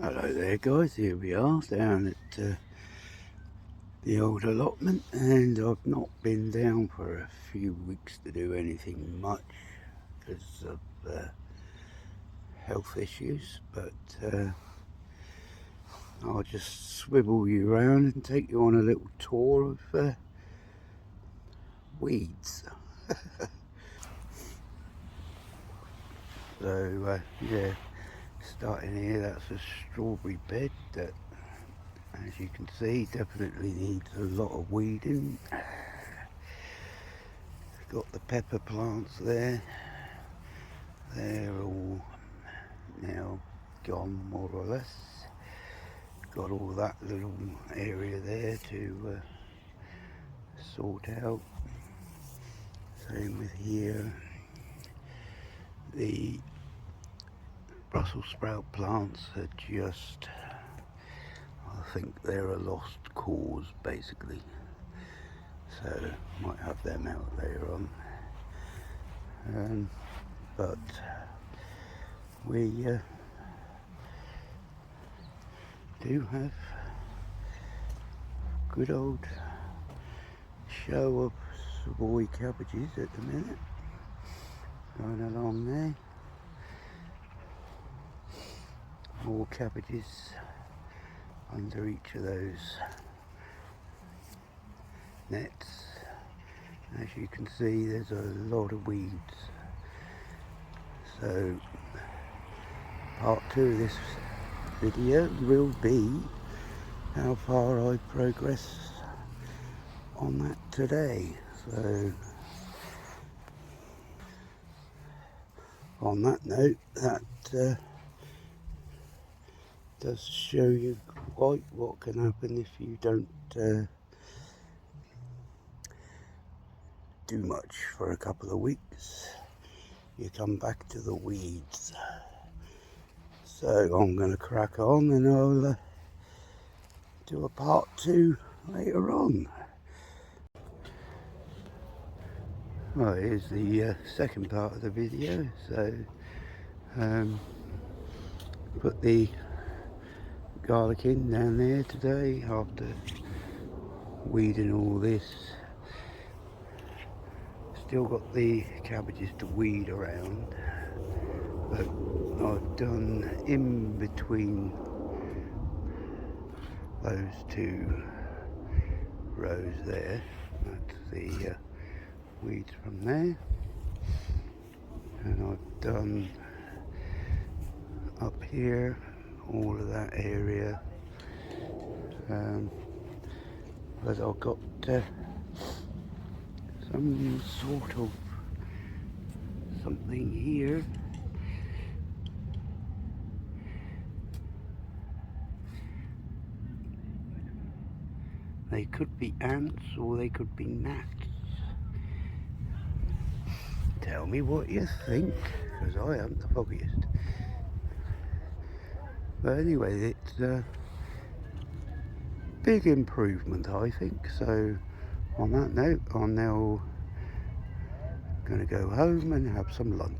Hello there guys, here we are down at the old allotment, and I've not been down for a few weeks to do anything much because of health issues, but I'll just swivel you around and take you on a little tour of weeds. So yeah, starting here, that's a strawberry bed that, as you can see, definitely needs a lot of weeding. Got the pepper plants there. They're all now gone, more or less. Got all that little area there to sort out. Same with here. The Brussels sprout plants are just, I think they're a lost cause basically, so might have them out later on. But we do have good old show of Savoy cabbages at the minute going along there. More cabbages under each of those nets. As you can see, there's a lot of weeds. So part 2 of this video will be how far I progress on that today. So on that note, that does show you quite what can happen if you don't do much for a couple of weeks. You come back to the weeds. So I'm going to crack on, and I'll do a part 2 later on. Well, here's the second part of the video. So put the garlic in down there today after weeding all this. Still got the cabbages to weed around, but I've done in between those 2 rows there. That's the weeds from there, and I've done up here all of that area, but I've got some sort of something here. They could be ants or they could be gnats. Tell me what you think, because I haven't the foggiest. But anyway, it's a big improvement, I think. So on that note, I'm now going to go home and have some lunch.